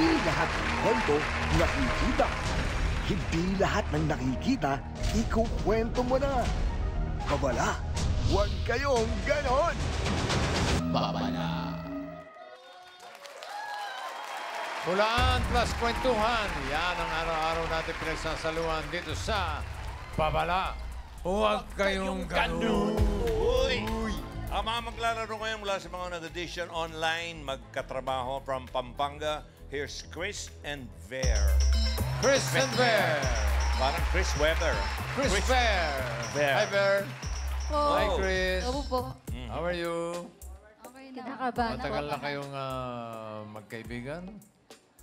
lahat ng kwento nakikita. Hindi lahat ng nakikita, ikukwento mo na. Babala, huwag kayong ganon. Babala. Hulaan plus kwentuhan. Yan ang araw-araw natin pinagsasaluhan dito sa Babala. Huwag kayong ganun. Uy! Ang mga maglalaro ngayon mula sa mga nag-audition online, magkatrabaho from Pampanga. Here's Chris and Ver. Chris and Bear. Parang Chris Weber. Chris Bear. Bear. Hi, Bear. Po. Hi, Chris. Opo po. How are you? Okay na. Kinakabahan Matagal ako. na kayong magkaibigan?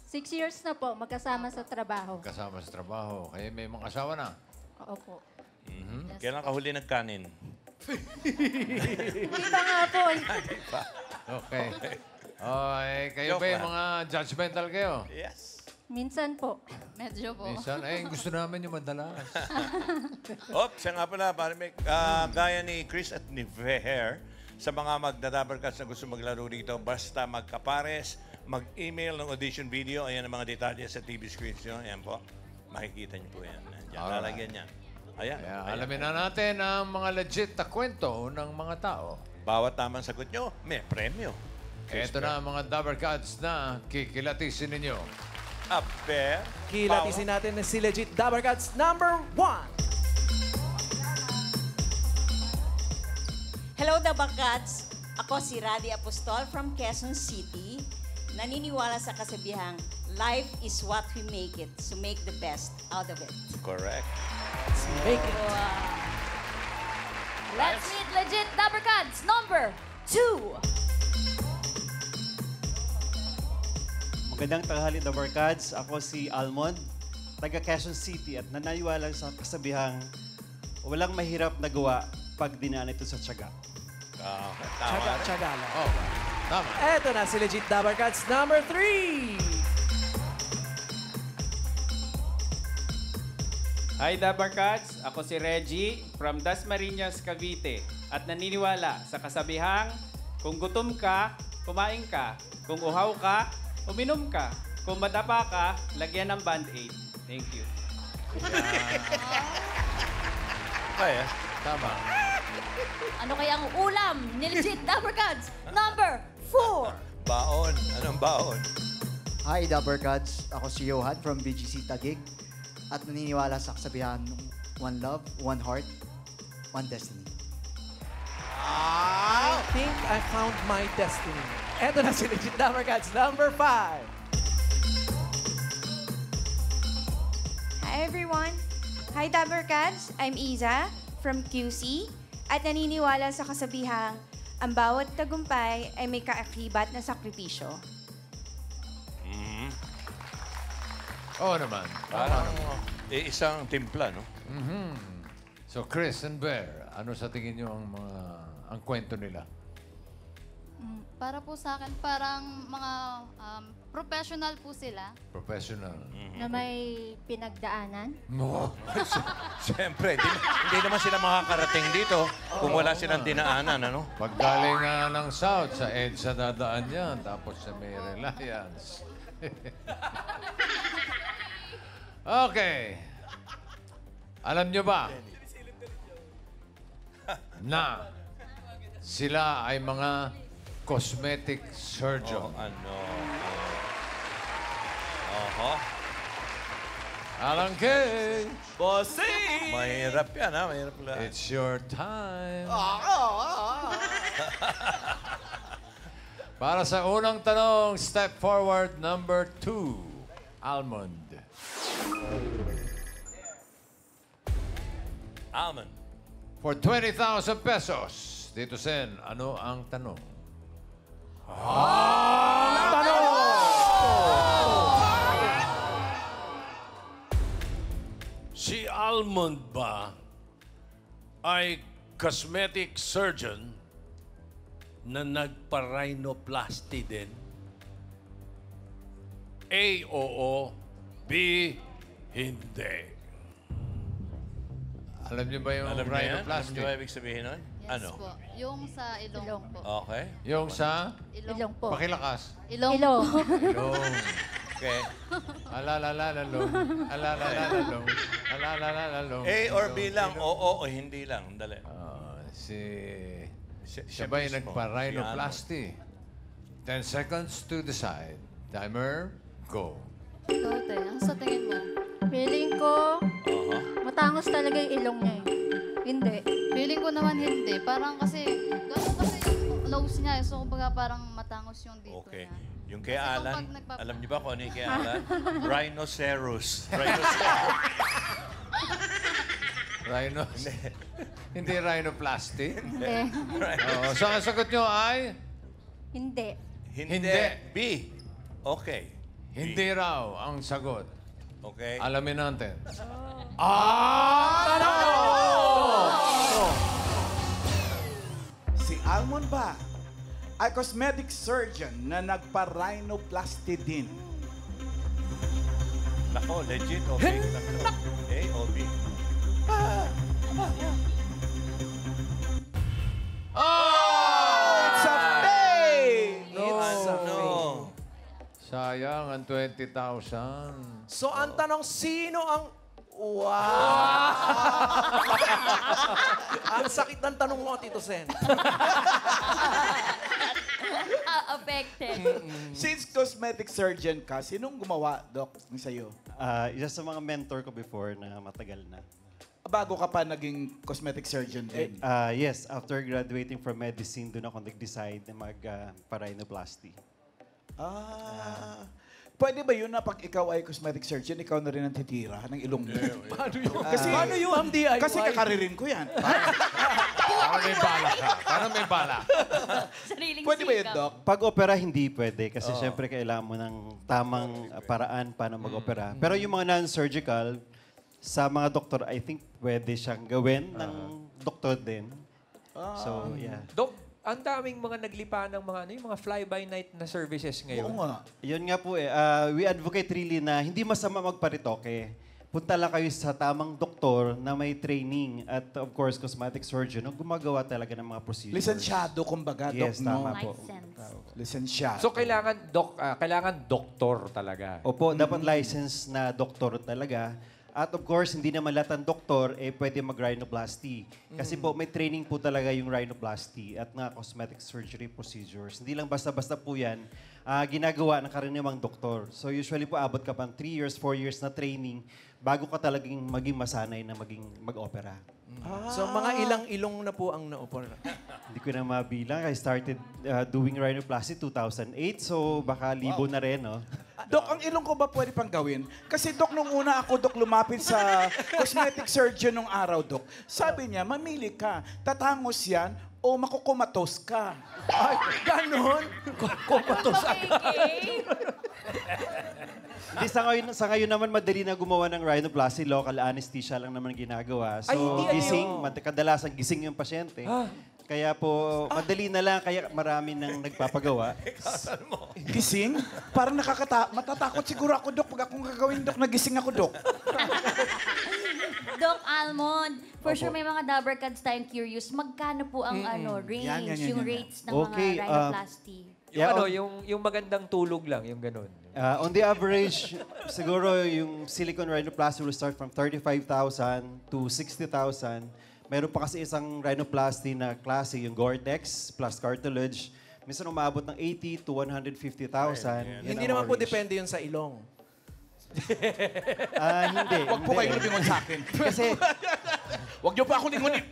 6 years na po, magkasama sa trabaho. Kasama sa trabaho. Kayo may mga asawa na? Opo. Kailan ka huli nagkanin? Hindi pa nga po. Okay. Kayo Joke ba yung lang. mga judgmental kayo? Yes. Minsan po. Medyo po. Minsan, gusto namin yung madalas. Siya nga pala, parang may, gaya ni Chris at ni Ver, sa mga magdadabarkas na gusto maglaro dito, basta magkapares, mag-email ng audition video, ayan ang mga detalye sa TV screens nyo. Ayan po. Makikita niyo po yan. Diyan, Alright. lalagyan niya. Ayan. Kaya ayan. alamin na natin ang mga legit na kwento ng mga tao. Bawat tamang sagot nyo, may premyo. Ito na ang mga Dabber Gods na kikilatisin ninyo. Aber. Kilatisin natin na si Legit Dabber Gods number 1. Hello, Dabagats! Ako si Radi Apostol from Quezon City. Naniniwala sa kasabihang, life is what we make it, so make the best out of it. Correct. Make it. Let's meet legit Dabbercats number 2. Magandang tanghali, The Barkads. Ako si Almond, taga Quezon City at nananiwala sa kasabihang walang mahirap na gawa pag dinaan ito sa tiyaga. Okay. Tsaga lang. Oh, tama. Eto na si Legit Dabber Gods number 3. Hi, Dabarkads! Ako si Reggie from Dasmariñas, Cavite. At naniniwala sa kasabihang, kung gutom ka, kumain ka. Kung uhaw ka, uminom ka. Kung madapa ka, lagyan ng Band-Aid. Thank you. Okay, Tama. Ano kaya ang ulam ni legit Dabbercats number 4? Baon. Anong baon? Hi, Dabber Gods. Ako si Johan from BGC Taguig. At naniniwala sa kasabihan, one love, one heart, one destiny. I think I found my destiny. Eto na si Legit Dabber Gods number 5. Hi everyone! Hi Dabbercats! I'm Iza from QC at naniniwala sa kasabihang ang bawat tagumpay ay may kaakibat na sakripisyo. Oo naman. Parang isang timpla, no? So, Chris and Bear, ano sa tingin nyo ang kwento nila? Para po sa akin, parang mga professional po sila. Professional. Na may pinagdaanan. No. Siyempre, hindi naman sila makakarating dito kung wala silang dinaanan, ano? Pag galing nga ng South, sa EDSA dadaan yan, tapos sa may Reliance. Okay. Alam nyo ba na sila ay mga cosmetic surgeon? Ano? Oho. Alang kay, Bossing! Mahirap yan, ha? Mahirap lang. it's your time. Para sa unang tanong, step forward number 2, Almond. Almond. For 20,000 pesos, Tito Sen, ano ang tanong? Si Almond ba ay cosmetic surgeon na nagpa-rhinoplasty din? A, oo. B, hindi. Alam niyo ba yung Alam niyo yan? Alam rhinoplasty? niyo ba ibig sabihin nun? Yes Ano? po. Yung sa ilong po. Okay. Yung sa Ilong po. pakilakas. Ilong. Ilong. Ilong. Okay. Alalalalong. Alalalalong. Alalalalong. A or B lang, oo o hindi lang. Dali. Siya ba yung nagpa-rhinoplasty? 10 seconds to decide. Timer, go. Ikaw, te. Ang sa tingin mo? Feeling ko, matangos talaga yung ilong niya eh. Hindi. Feeling ko naman hindi. Parang kasi, gano'n kasi yung nose niya. So, kumbaga parang matangos yung dito Okay. niya. Yung kay Kasi kung Alan, pag alam niyo ba kung ano yung kay Alan? Rhinoceros. Rhinoceros. Rhino. Hindi rhinoplasty? Hindi. So, ang sagot nyo ay? Hindi. Hindi. B. Okay. Hindi raw ang sagot. Okay. Alamin natin. Si Almond ba ay cosmetic surgeon na nagpa-rhinoplasty din? Nako, legit o fake lang to. A o B. It's a fake! No. Sayang ang 20,000. So, ang tanong, sino ang... Wow! Ang sakit ng tanong mo, Tito Sen. Affected. Since cosmetic surgeon ka, sinong gumawa, Doc, ng sa'yo? Isa sa mga mentor ko before na matagal na. Bago ka pa naging cosmetic surgeon din? Yes, after graduating from medicine, doon ako nag-decide na mag-rhinoplasty. Pwede ba yun na pag ikaw ay cosmetic surgeon, ikaw na rin ang titira ng ilong mo? Paano yun? Kasi, Paano yun? Ang DIY? Kasi kakaririn ko yan. Parang may bala ka. Parang may bala. Sariling Pwede ba yun, sikap. Doc? Pag opera, hindi pwede. Kasi syempre kailangan mo ng tamang paraan para mag-opera. Pero yung mga non-surgical, sa mga doktor, I think pwede siyang gawin ng doktor din. So, yeah. Dok, ang daming mga naglipa ng mga, yung mga fly-by-night na services ngayon. Oo nga. Yun nga po we advocate really na hindi masama magparitoke. Punta lang kayo sa tamang doktor na may training at of course cosmetic surgeon na gumagawa talaga ng mga procedures. Lisensyado, kumbaga, Doc, Yes, no? tama po. Lisensyado. So, kailangan doktor talaga. Opo, dapat licensed na doktor talaga. At of course, hindi naman lahat ng doktor pwede mag-rhinoplasty. Kasi po, may training po talaga yung rhinoplasty at nga cosmetic surgery procedures. Hindi lang basta-basta po yan ginagawa ng karaniwang doktor. So usually po, abot ka pang 3 years, 4 years na training bago ka talagang maging masanay na mag-opera. So, mga ilang ilong na po ang na-opera. Hindi ko na mabilang. I started doing rhinoplasty 2008, so baka libo na rin, no? Dok, ang ilong ko ba pwede pang gawin? Kasi, Dok, nung una ako, Dok, lumapit sa cosmetic surgeon nung araw, Dok. Sabi niya, mamili ka. Tatangos yan o makukumatos ka. Ay, ganon? Kumatos agad. Hindi, sa ngayon naman, madali na gumawa ng rhinoplasty. Local anesthesia lang naman ginagawa. So, Ay, hindi ano gising, yun? kadalasan gising yung pasyente. Kaya po, madali na lang, kaya marami nang nagpapagawa. Gising? Parang matatakot siguro ako, Dok, pag akong gagawin, Dok, nagising ako, Dok. Doc Almond, for sure may mga Dabbercads tayong curious. Magkano po ang range, yung rates ng mga rhinoplasty? Yung magandang tulog lang, yung ganun. On the average, siguro yung silicone rhinoplasty will start from 35,000 to 60,000. Meron pa kasi isang rhinoplasty na klase, yung Gore-Tex plus cartilage. Minsan umabot ng 80 to 150,000. Hindi naman po depende yun sa ilong. Hindi. Huwag po kayo lumingon sa akin. Kasi, huwag niyo pa ako lingonin.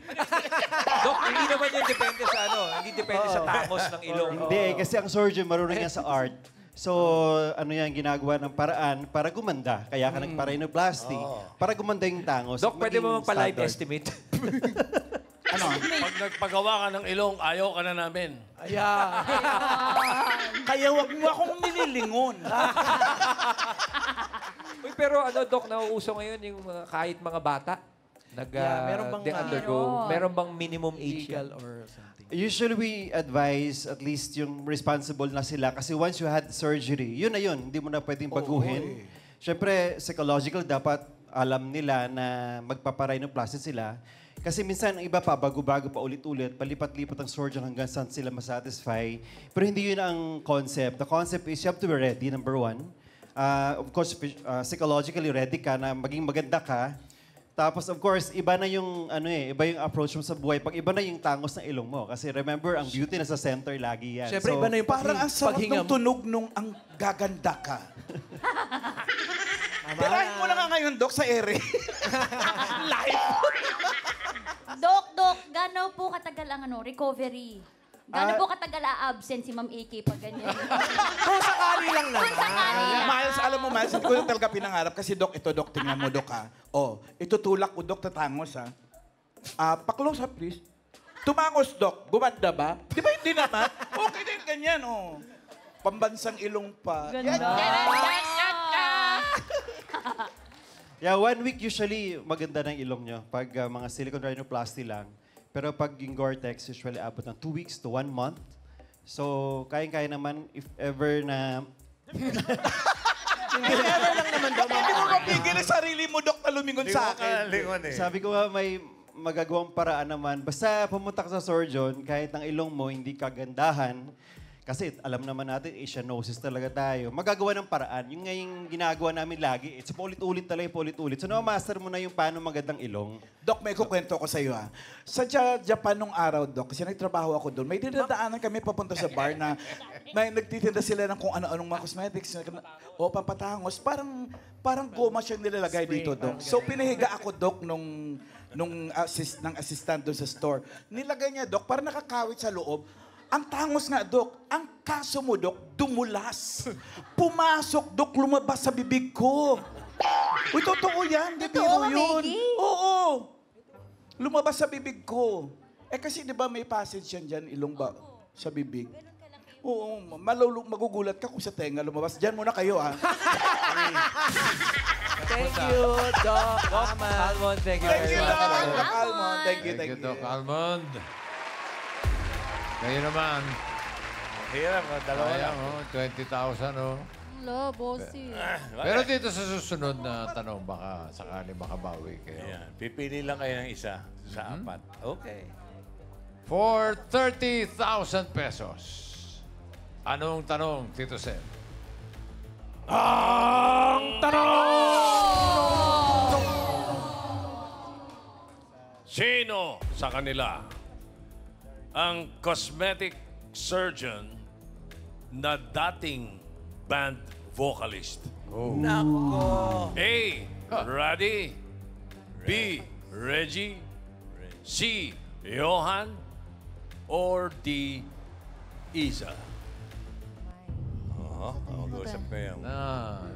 Dok, hindi naman yun depende sa hindi depende sa tangos ng ilong. Hindi, kasi ang surgeon marunong yan sa art. So, yan, ginagawa ng paraan para gumanda. Kaya ka nagpa-rhinoplasty. Para gumanda yung tangos. Dok, pwede mo magpa-life standard. estimate? Pag nagpagawa ka ng ilong, ayaw ka na namin. Kaya huwag mo akong nililingon. Uy, pero Dok, nauuso ngayon yung kahit mga bata meron bang undergo. Meron bang minimum age yan? or something? Usually, we advise at least yung responsible na sila. Kasi once you had surgery, yun na yun. Hindi mo na pwedeng baguhin. Siyempre, psychological, dapat alam nila na magpaparhinoplasty sila. Kasi minsan, ang iba pa, bago-bago pa ulit-ulit, palipat-lipat ang surgeon hanggang saan sila masatisfy. Pero hindi yun ang concept. The concept is you have to be ready, number one. Of course, psychologically ready ka na maging maganda ka. Tapos, of course, iba na yung, iba yung approach mo sa buhay. Pag iba na yung tangos ng ilong mo. Kasi remember, ang beauty nasa center lagi yan. Siyempre, iba na yung Parang ang sarap paghinga ng mo. tunog nung ang gaganda ka. Tirahin mo na nga ngayon, Dok, sa ere. Live. Dok, gano'n po katagal ang recovery? Gano'n po katagal absent si Ma'am AK pag ganyan? Kung sakali lang naman. Kung sakali lang. Miles, alam mo, Miles, hindi ko talaga pinangarap. Kasi, Dok, ito, Dok, tingnan mo, Dok, ha. Oh, ito tulak ko, Dok, tatangos, ha. Pa-close up, please. Tumangos, Dok. Gumanda ba? Di ba hindi naman? Okay din, ganyan, oh. Pambansang ilong pa. Yeah, 1 week usually maganda ng ilong nyo. Pag mga silicone rhinoplasty lang. Pero pag yung Gore-Tex, usually abot ng 2 weeks to 1 month. So, kayang-kaya naman if ever na... Hindi ever lang naman daw. Hindi mo mapigil ang sarili mo, Dok, na lumingon sa akin. Sabi ko nga may magagawang paraan naman. Basta pumunta ka sa surgeon, kahit ang ilong mo hindi kagandahan, kasi alam naman natin, Asianosis talaga tayo. Magagawa ng paraan. Yung ngayong ginagawa namin lagi, it's paulit-ulit talaga, paulit-ulit. So, na-master mo na yung paano magandang ilong. Dok, may kukwento ko sa iyo, ha. Sa Japan nung araw, Dok, kasi nagtrabaho ako doon, may dinadaanan kami papunta sa bar na may nagtitinda sila ng kung ano-anong mga cosmetics o pampatangos. Parang goma siyang nilalagay dito, Dok. So, pinahiga ako, Dok, ng assistant doon sa store. Nilagay niya, Dok, para nakakawit sa loob. Ang tangos nga, Dok. Ang kaso mo, Dok, dumulas. Pumasok, Dok, lumabas sa bibig ko. Uy, totoo yan. Di biro yun. Oo. Lumabas sa bibig ko. Eh kasi di ba may passage yan dyan, ilong ba sa bibig? Oo, magugulat ka kung sa tenga lumabas. Diyan muna kayo, ha? Thank you, Doc Almond. Thank you very much. Doc Almond. Thank you, Thank you, Doc Almond. Ngayon naman. Hirap, dalawa lang. 20,000, oh. Hello, bossy. Pero dito sa susunod na tanong, baka sakali makabawi kayo. Ayan. Pipili lang kayo ng isa sa apat. Okay. For 30,000 pesos. Anong tanong, Tito Seb? Ang tanong! Sino sa kanila ang cosmetic surgeon na dating band vocalist? Nako! A. Raddy. B. Reggie. C. Johan. Or D. Isa. Mag-usap kayo.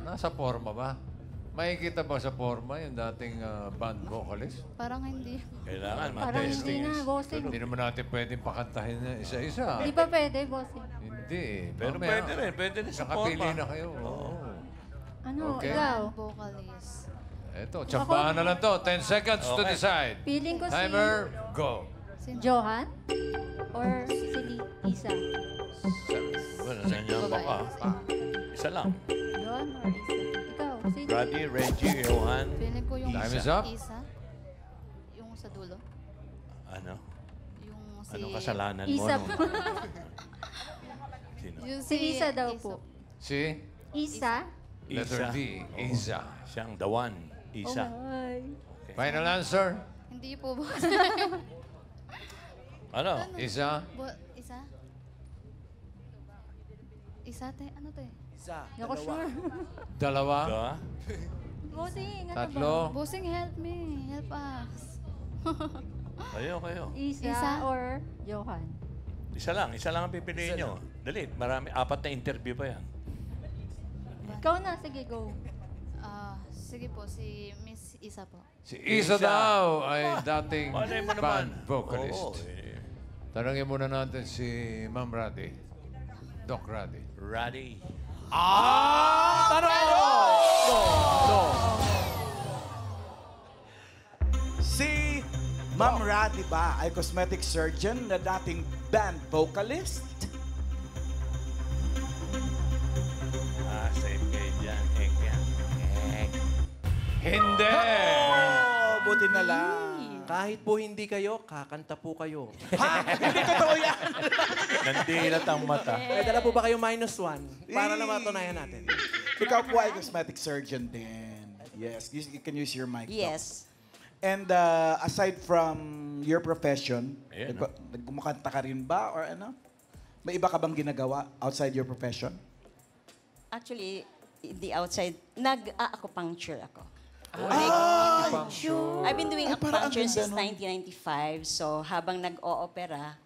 Nasa forma ba? Makikita ba sa forma yung dating band vocalist? Parang hindi. Kailangan Parang hindi na, bossing. Hindi naman natin pwedeng pakantahin na isa-isa. Hindi ba pwede, bossing? Hindi. Pero Mamaya, pwede rin. Pwede rin sa nakapili forma. na kayo. Oo. Ano, Okay. ikaw? Vocalist. Eto, tsambahan na lang to. 10 seconds to Okay. decide. Feeling ko si Timer, go. Johan or si Isa? Well, saan niya ba ka? Isa lang. Johan or Isa? Ikaw, sino? Raddy, Reggie, Johan. Feeling ko yung Time is up. Isa. Yung sa dulo. Ano? Yung si... Anong kasalanan mo? Isa nung- po. Sino? Yung Si Isa daw po. Si? Isa? Letter D, Isa. Siyang the one. Isa. Ay. Final answer? Hindi po ba? Ano? Isa? Isa? Isa, te? Ano, te? Isa. Hindi ako sure. Dalawa? Diba? Bossing, ano Tatlo? Bossing, help me. Help us. Kayo. Isa, or Johan? Isa lang ang pipiliin nyo. Dali, marami. 4 na interview pa yan. Ikaw na, sige, go. Sige po, si Miss Isa po. Si Isa daw ay dating Malay mo band naman. vocalist. Oo, Tanungin muna natin si Ma'am Raddy. Doc Raddy. Raddy. Si Ma'am Raddy ba ay cosmetic surgeon na dating band vocalist? Safe kayo dyan. Hindi! Oh, buti na lang. Kahit po hindi kayo, kakanta po kayo. Ha? Hindi totoo yan. Nandilat ang mata. May dala po ba kayo -1? Para na matunayan natin. Ikaw po ay cosmetic surgeon din. Yes, you can use your mic. Doc. Yes. And aside from your profession, Ayan, nagkumakanta ka rin ba or ano? May iba ka bang ginagawa outside your profession? Actually, the outside, nag-acupuncture ako. Acupuncture. I've been doing parang ang acupuncture ganda since nun. 1995. So, habang nag-o-opera,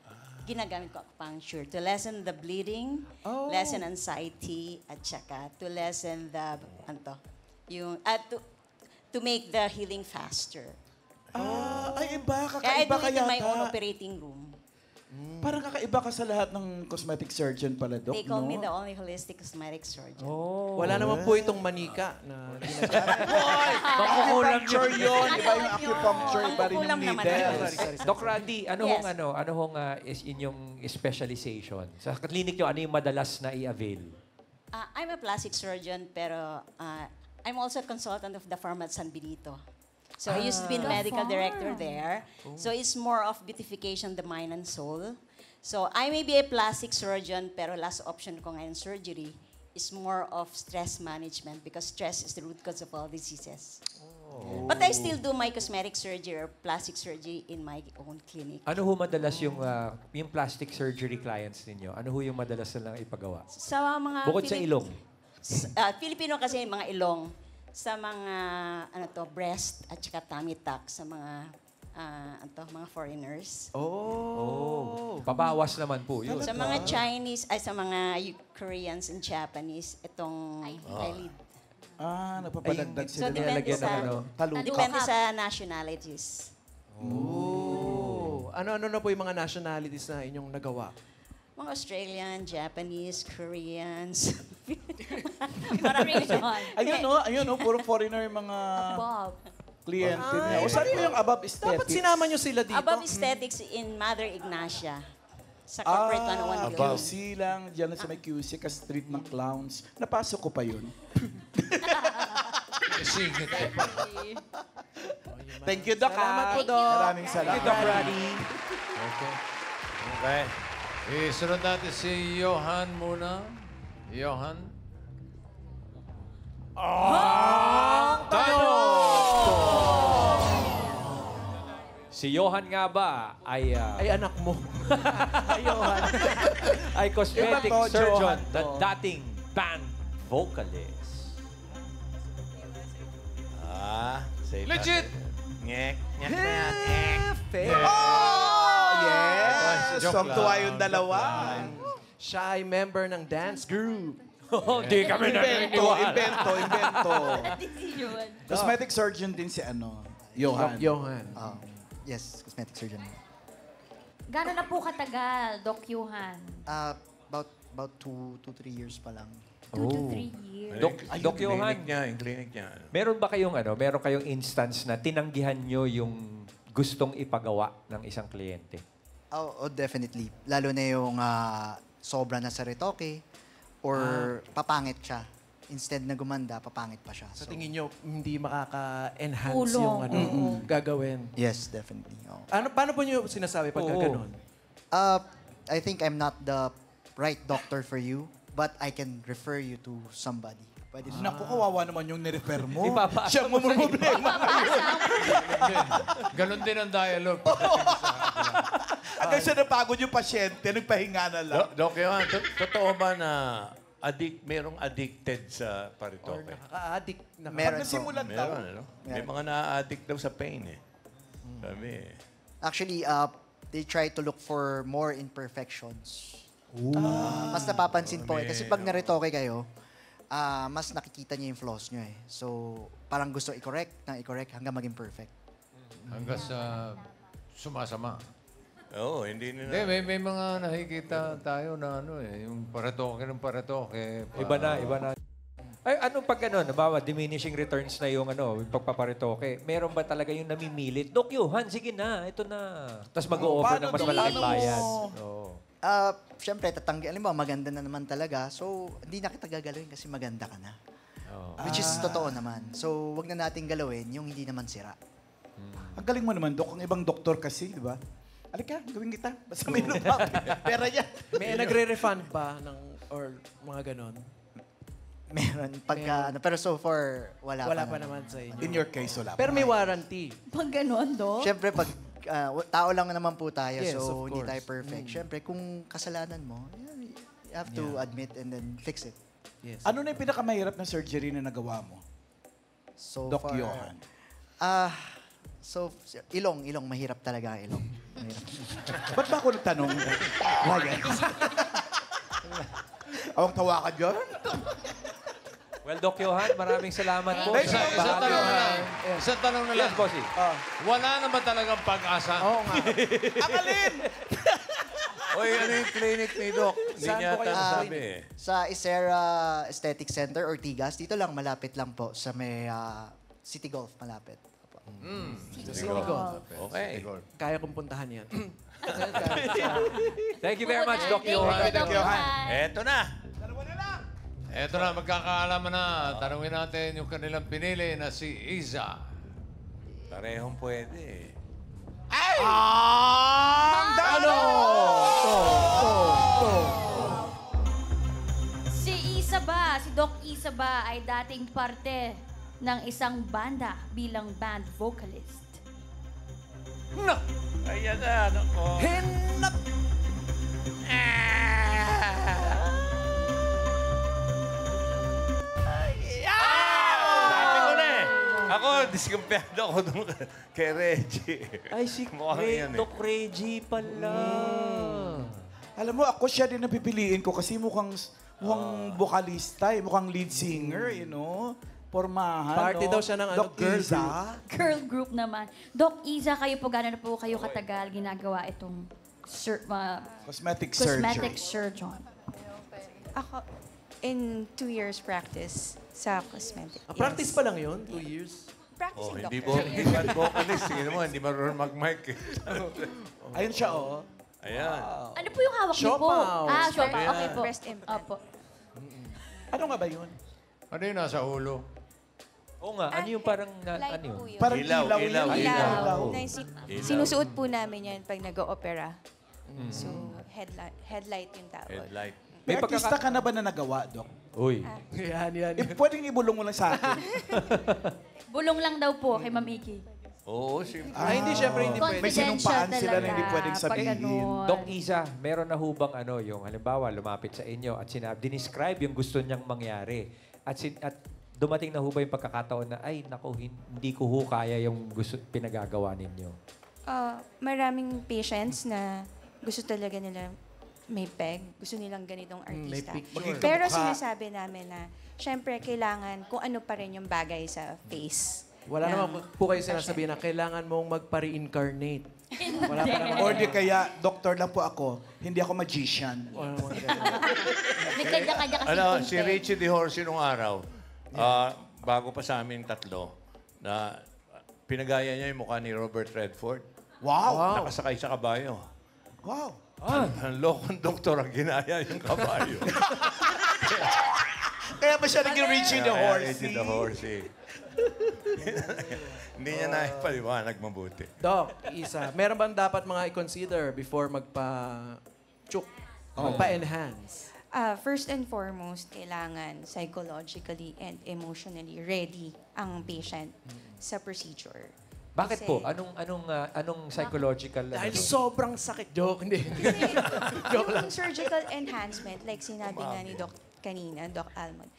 ginagamit ko acupuncture to lessen the bleeding, lessen anxiety, at saka to lessen the, to make the healing faster. Ay, iba. Kaya I Kakaiba do ka it in my yata. own operating room. Parang kakaiba ka sa lahat ng cosmetic surgeon pala, Doc, They call no? me the only holistic cosmetic surgeon. Wala naman po itong manika na Acupuncture yun. Iba yung acupuncture, iba rin yung Kulang naman needle. Doc Randy, ano Yes. hong is inyong specialization? Sa clinic nyo, ano yung madalas na i-avail? I'm a plastic surgeon, pero I'm also a consultant of the farm at San Benito. So I used to be the medical director there. So it's more of beautification, the mind and soul. So I may be a plastic surgeon, pero last option ko ngayon surgery is more of stress management because stress is the root cause of all diseases. But I still do my cosmetic surgery or plastic surgery in my own clinic. Ano ho madalas yung plastic surgery clients ninyo? Ano ho yung madalas na lang ipagawa? Sa mga Bukod sa ilong. Filipino kasi mga ilong, sa mga breast at saka tummy tuck sa mga mga foreigners. Pabawas naman po yun. Sa mga Chinese, ay sa mga Koreans and Japanese, itong eyelid. Nagpapadagdag sila. So, depende sa nationalities. Ano na po yung mga nationalities na inyong nagawa? Mga Australian, Japanese, Koreans. Ayun, puro foreigner yung mga kliyente niya. O saan po yung above aesthetics? Dapat sinama nyo sila dito. Above aesthetics in Mother Ignacia. Sa Corporate 101 QC lang. Diyan lang sa may QC, ka street ng clowns. Napasok ko pa yun. Sige. Thank you, Doc. Salamat po, Doc. Maraming salamat. Thank you, Doc Rady. Okay. Isunod natin si Johan muna. Johan. Si Johan nga ba ay... Ay, anak mo. Johan. ay cosmetic Iba to, surgeon, Johan the to. dating band vocalist. Safe Legit! Ngek. Ngek na yan. Ngek. Yes! Joke Tuwa lang. yung dalawa. Siya ay member ng dance group. Hindi kami Invento. Cosmetic surgeon din si Johan. Johan. Yes, cosmetic surgeon. Gano'n na po katagal, Doc Johan? About 2 to 3 years pa lang. 2 to 3 years. Doc Johan, Yung clinic niya. meron kayong instance na tinanggihan nyo yung gustong ipagawa ng isang kliyente? Oh, definitely. Lalo na yung sobra na sa retoke or papangit siya. Instead na gumanda, papangit pa siya. Sa tingin nyo, hindi makaka-enhance Tulong. yung gagawin? Yes, definitely. Oh. Paano po nyo sinasabi pag gano'n? I think I'm not the right doctor for you, but I can refer you to somebody. Pwede Naku, kawawa naman yung nirefer mo. Ipapasok Siya mo problema ngayon. Ganon din ang dialogue. Hanggang siya napagod yung pasyente, nagpahinga na lang. Doc Johan, totoo ba na merong addicted sa Or paritoke? nakaka-addict? Meron po. Nasimulan daw. Meron, ano? May mga na-addict daw sa pain eh. Sabi eh. Actually, they try to look for more imperfections. Mas napapansin po eh. Kasi pag naretoke kayo, mas nakikita niyo yung flaws niyo eh. So, parang gusto i-correct hanggang maging perfect. Hanggang sa sumasama. Oo, hindi nila. Hindi, may mga nakikita tayo na yung paratoke ng paratoke. Iba na. Ay, ano pag nabawa, diminishing returns na yung yung pagpaparitoke, meron ba talaga yung namimilit? Doc Johan, sige na, ito na. Tapos mag-o-offer ng mas malaking bayad. Siyempre, alam mo, maganda na naman talaga. So, hindi na kita gagalawin kasi maganda ka na. Which is totoo naman. So, wag na natin galawin yung hindi naman sira. Ang galing mo naman, Dok. Ang ibang doktor kasi, di ba? Alika, gawin kita. Basta may lupa. Pera yan. May nagre-refund ba or mga ganon? Meron pagka, pero so far, wala Wala pa naman sa inyo. In your case, wala Pero pa. may warranty. Pag ganon, Dok. Siyempre, pag tao lang naman po tayo, Yes, so of hindi course. tayo perfect. Siyempre, kung kasalanan mo, you have to admit and then fix it. Yes. Ano na yung pinakamahirap na surgery na nagawa mo? So Doc far, Johan. So, ilong, mahirap talaga ang ilong. Mahirap. Ba't ba ako nagtanong? Awang tawa ka dyan? Well, Doc Johan, maraming salamat po. Isang tanong na lang. Isang tanong na lang. Yes, bossy. Wala na ba talagang pag-asa? Oo nga. Oy, ano yung clinic ni Doc? Hindi Saan niya po kayo nasabi eh. Sa Isera Aesthetic Center, Ortigas, dito lang, malapit lang po sa may City Golf, malapit. Okay. Kaya kong puntahan yan. Thank you very much, Doc Johan. Thank you, Johan. Eto na. Eto na, magkakaalaman na. Tanungin natin yung kanilang pinili na si Iza. Parehong pwede. Si Isa ba, si Doc Isa ba ay dating parte ng isang banda bilang band vocalist? No! Ayan na. Nako. Hinap! Sabi ko na eh. Ako, diskumpiyado ako doon kay Reggie. Ay, si Mukhang yan eh. Doc Reggie pala. Alam mo, ako siya din napipiliin ko kasi mukhang vocalista, mukhang lead singer, you know? Pormahan, Party no? daw siya ng Doc girl Iza. Girl group naman. Doc Isa, kayo po gano'n na po kayo katagal ginagawa itong Cosmetic cosmetic surgery. surgeon? Ako, in 2 years practice sa cosmetic. Practice pa lang yun? 2 years? Practice in Hindi doctor. hindi man vocalist. Tingnan mo, hindi marunong mag-mic eh. Ayun siya, oh. Ayan. Ano po yung hawak niyo po? Siopaw. Siopaw. Okay po. Breast implant. Opo. Ano nga ba yun? Ano yung nasa ulo? Oo nga, ano yung parang, Light ano yun? po yun. Parang Ilaw, ilaw, ilaw, yun. Ilaw. Ilaw. Sinusuot po namin yan pag nag-o-opera. So, headlight yung tawag. Headlight. May artista ka na ba na nagawa, Doc? Uy. Yan. Pwedeng ibulong mo lang sa akin. Bulong lang daw po kay Ma'am Iki. Oo, si... Hindi, syempre hindi pwede. May sinumpaan sila na hindi talaga, pwedeng pag sabihin. ganun. Doc Isa, meron na hubang ano, yung halimbawa, lumapit sa inyo at dinescribe yung gusto niyang mangyari. At dumating na ho ba yung pagkakataon na, ay, naku, hindi ko ho kaya yung pinagagawa ninyo? Maraming patients na gusto talaga nila may peg. Gusto nilang ganitong May artista. picture. Pero sinasabi namin na, syempre, kailangan kung ano pa rin yung bagay sa face. Wala ng naman po kayo patient. sinasabihin na kailangan mong magpa-reincarnate. Wala pa naman. Or di kaya, doktor lang po ako, hindi ako magician. Wala naman ganun. May kanya-kanya kasi Ano, itong si peg. Richie De Horsey nung araw, bago pa sa aming tatlo, na pinagaya niya yung mukha ni Robert Redford. Wow! Nakasakay sa kabayo. Wow! Ang lokong doktor ang ginaya yung kabayo. Kaya ba siya naging Richie the Kaya Horsey? Richie the Horsey. Hindi niya naipaliwanag mabuti. Doc, Isa, meron bang dapat mga i-consider before magpa-chuk, magpa-enhance? First and foremost, kailangan psychologically and emotionally ready ang patient sa procedure. Bakit Kasi- po? Anong psychological? Dahil ano? sobrang sakit. Joke, hindi. Joke lang. Yung surgical enhancement, like sinabi nga ni Doc kanina, Doc Almond,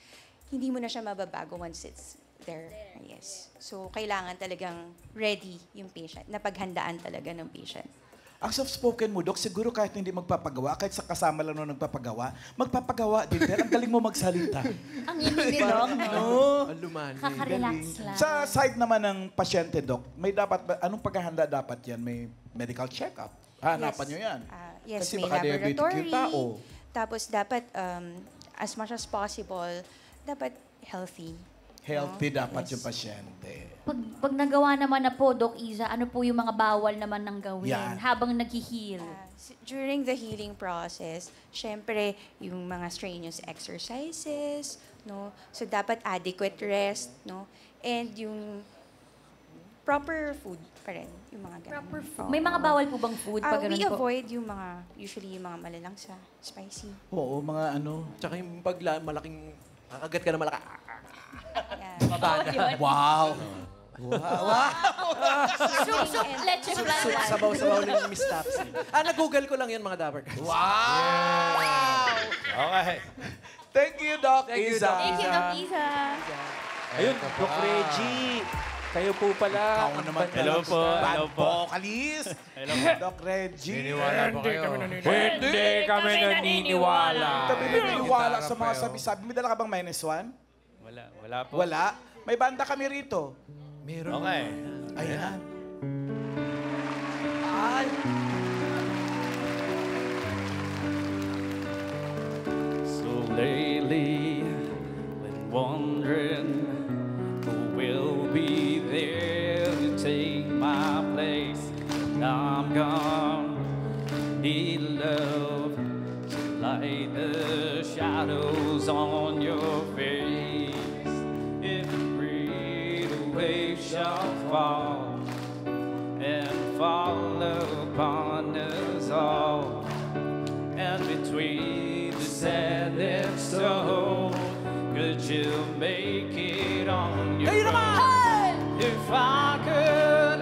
hindi mo na siya mababago once it's there. Yes. So, kailangan talagang ready yung patient, napaghandaan talaga ng patient. Ang soft-spoken mo, Doc, siguro kahit hindi magpapagawa, kahit sa kasama lang nung magpapagawa din. Pero ang galing mo magsalita. Ang hindi Doc, no? Lumani. Kaka-relax lang. Sa side naman ng pasyente, Doc, may dapat ba, anong paghahanda dapat yan? May medical check-up. Hanapan nyo yan. Yes, Kasi may baka diabetic laboratory. yung tao. Tapos dapat, as much as possible, dapat healthy. Healthy no? dapat Yes. yung pasyente. Pag nagawa naman na po, Doc Iza, ano po yung mga bawal naman ng gawin Yan. habang nag-heal? During the healing process, syempre, yung mga strenuous exercises, no? So, dapat adequate rest, no? And yung proper food pa rin, yung mga ganun. Proper food. Oo. May mga bawal po bang food pag We ganun po? avoid yung mga, usually yung mga malalangsa, spicy. Oo, mga ano. Tsaka yung malaking Kakagat ka na malaka. Yun. Wow! Sup, leche flan. Sabaw-sabaw ni Miss Tapsy. Nag-google ko lang yun, mga Dapper Cats. Wow! Okay. Thank you, Doc Thank you, Isa. Doc Thank you, Doc Isa. Ayun, Doc Reggie. Kayo po pala. Ako naman. Hello po. Bad Hello po. vocalist. Hello po. Doc Reggie. Niniwala po kayo. Hindi kami naniniwala. Tabi naniniwala sa mga sabi-sabi. May dala ka bang -1? Wala po. Wala. May banda kami rito. Meron. Okay. Ayan. So lately, when wondering who will be there to take my place, I'm gone. Need love to light the shadows on your face. If breathe away shall fall and fall upon us all, and between the sand and stone, could you make it on your own? If I could,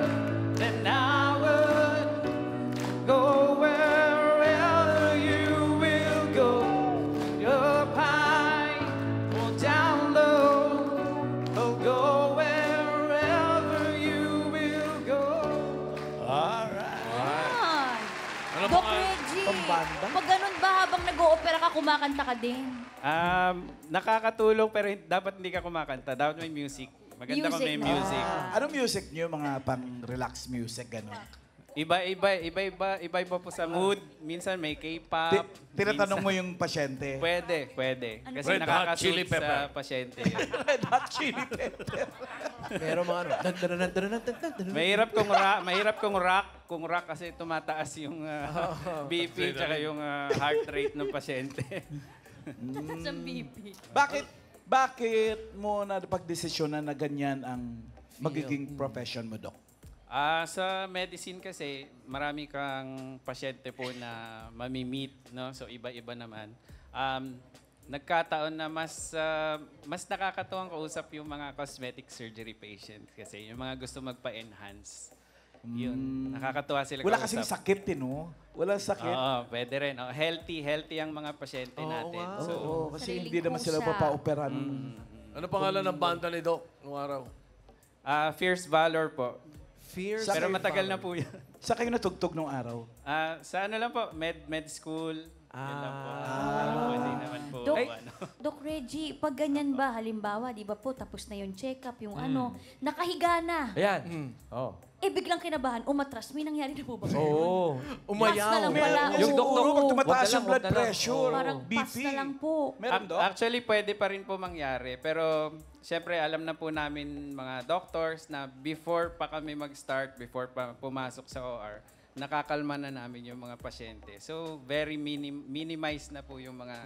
then I would go wherever you will go. Up high or down low, I'll go wherever you will go. All right. Yan. Doc Reggie, pag ganun ba habang nag-o-opera ka, kumakanta ka din? Nakakatulong pero dapat hindi ka kumakanta. Dapat may music. Maganda kung may Music na. music. Anong music niyo? Mga pang-relax music, gano'n? Iba-iba po sa mood. Minsan may K-pop. Tinatanong mo yung pasyente. Pwede. Kasi Red Hot nakakasuit Chili Pepper. sa pasyente. Red Hot Chili Pepper. Meron mga Mahirap kung rock kasi tumataas yung BP tsaka yung heart rate ng pasyente. Sa BP. Bakit mo na pagdesisyonan na ganyan ang magiging profession mo, Doc? Sa medicine kasi, marami kang pasyente po na mamimit, no? So iba-iba naman. Nagkataon na mas nakakatuwang kausap yung mga cosmetic surgery patients kasi yung mga gusto magpa-enhance. Yun, nakakatuwa sila Wala kausap. kasing sakit, no? Walang sakit. Oo, pwede rin. Healthy ang mga pasyente natin. So, kasi hindi naman sila papaopera. Ano pangalan ng banda ni Doc nung araw? Fierce Valor po. Fierce Pero matagal na po yan. Sa kayo natugtog nung araw? Sa ano lang po, med school. Yan lang po. Hindi naman po. Doc Reggie, pag ganyan ba, halimbawa, di ba po, tapos na yung check-up, yung ano, nakahiga na. Ayan. Oh. Biglang kinabahan, umatras. May nangyari na po ba? Oo. Pas na lang pala. Yung doktor Puro ko, pag tumataas wag na yung lang, blood wag na lang. pressure, Parang BP. pas na lang po. Meron, Doc? Actually, pwede pa rin po mangyari. Pero, syempre, alam na po namin mga doctors na before pa kami mag-start, before pa pumasok sa OR, nakakalma na namin yung mga pasyente. So, very minimize na po yung mga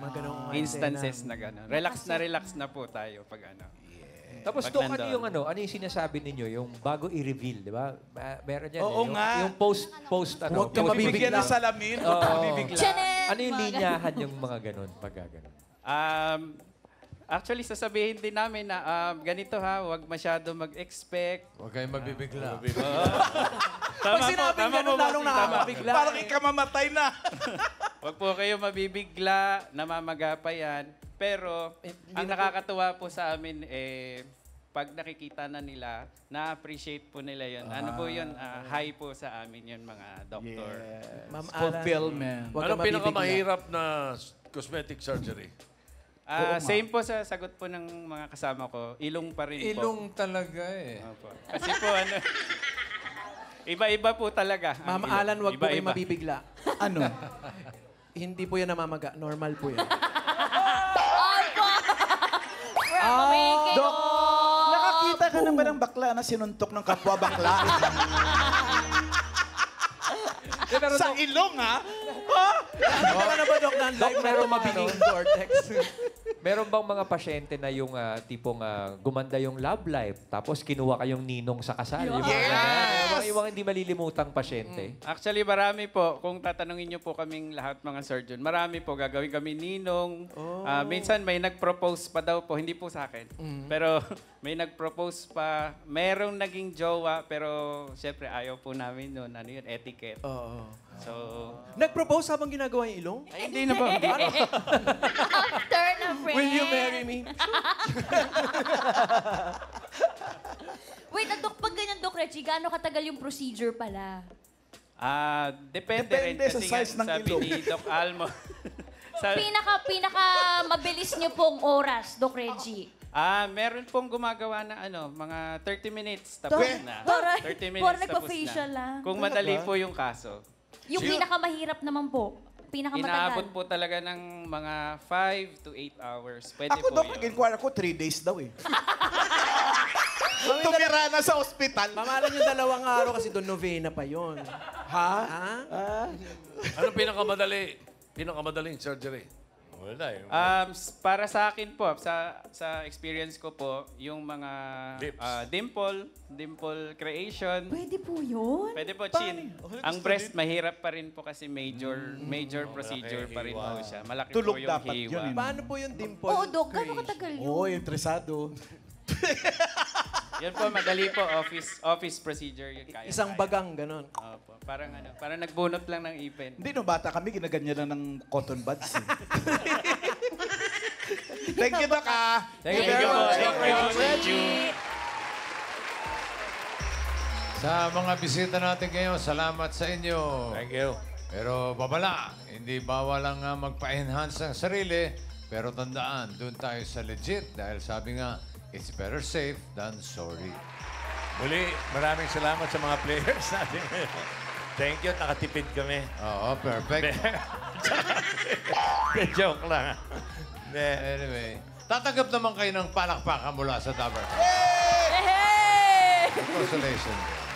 instances na gano'n. Relax na po tayo pag ano. Tapos Pag Doc, nandun. ano yung sinasabi ninyo, yung bago i-reveal, di ba? Meron yan. Oo yung, nga. Yung post, ano. Huwag ka mabibigyan ng salamin. Huwag ka mabibigla. Ano yung linyahan yung mga ganun, pagka ganun? Actually, sasabihin din namin na ganito ha, huwag masyado mag-expect. Huwag kayong mabibigla. Pag sinabing ganun, lalong nakakabigla. Parang ikamamatay na. Huwag po kayo mabibigla, namamaga pa yan. Pero, ang nakakatuwa po sa amin, pag nakikita na nila, na-appreciate po nila yun. Ano po yun? High po sa amin yun, mga doktor. Fulfillment. Anong pinakamahirap na cosmetic surgery? Same po sa sagot po ng mga kasama ko. Ilong pa rin po. Ilong talaga eh. Opo. Kasi po ano, iba-iba po talaga. ang Ma'am ilong. Alan, wag po kayo Iba-iba. mabibigla. Ano? Hindi po yan namamaga. Normal po yan. Doc, nakakita ka na ba ng bakla na sinuntok ng kapwa bakla? Sa ilong, ha? Ano na ba, Doc, na Doc, meron mabiging vortex? Meron bang mga pasyente na yung tipong gumanda yung love life, tapos kinuha kayong ninong sa kasal? Yung mga ganyan. Yung mga hindi malilimutang pasyente. Actually, marami po. Kung tatanungin niyo po kaming lahat mga surgeon, marami po gagawin kami ninong. Minsan may nag-propose pa daw po, hindi po sa akin. Pero may nag-propose pa. Merong naging jowa, pero syempre ayaw po namin noon. Ano yun? Etiquette. So, Nag-propose habang ginagawa yung ilong? ay, hindi na po. Hindi na. After na, friend. Will you marry me? Wait, Dok, pag ganyan, Dok Reggie, gaano katagal yung procedure pala? Depende rin Depende sa kasi nga size ng sabi ilong. ni Doc Almo. Pinaka mabilis niyo pong oras, Dok Reggie. Meron pong gumagawa na mga 30 minutes tapos na. 30 minutes Parang tapos nagpa-facial na. lang. Kung madali po yung kaso. Yung pinakamahirap naman po. Inaabot Pinakamatagal. po talaga ng mga 5 to 8 hours. Pwede Ako, po Dok, yun. nag-inquire ako, 3 days daw eh. Tumira na sa ospital. Mamalan yung 2 araw kasi doon novena pa yon. Ha? Anong pinakamadaling surgery? Wala eh. Para sa akin po, sa experience ko po, yung mga dimple creation. Pwede po yun? Pwede po, chin. Ang breast, mahirap pa rin po kasi major procedure pa rin po siya. Malaki Tulog po yung dapat hiwa. yun, eh. Paano po yung dimple? Oo, Dok, gaano katagal yun? Oo, interesado. Yan po, madali po. Office procedure. Yun, kaya, Isang bagang, ganon. Opo. Parang nagbunot lang ng ipin. Hindi, nung bata kami, ginaganyan lang ng cotton buds. Eh. Thank you, Doc, Thank you very much, Doc Reggie. Sa mga bisita natin ngayon, salamat sa inyo. Thank you. Pero babala, hindi bawal lang magpa-enhance ang sarili. Pero tandaan, doon tayo sa legit dahil sabi nga, it's better safe than sorry. Muli, maraming salamat sa mga players natin. Thank you, nakatipid kami. Oo, perfect. Joke lang. Anyway, tatanggap naman kayo ng palakpakan mula sa Dabber. Hey! Congratulations.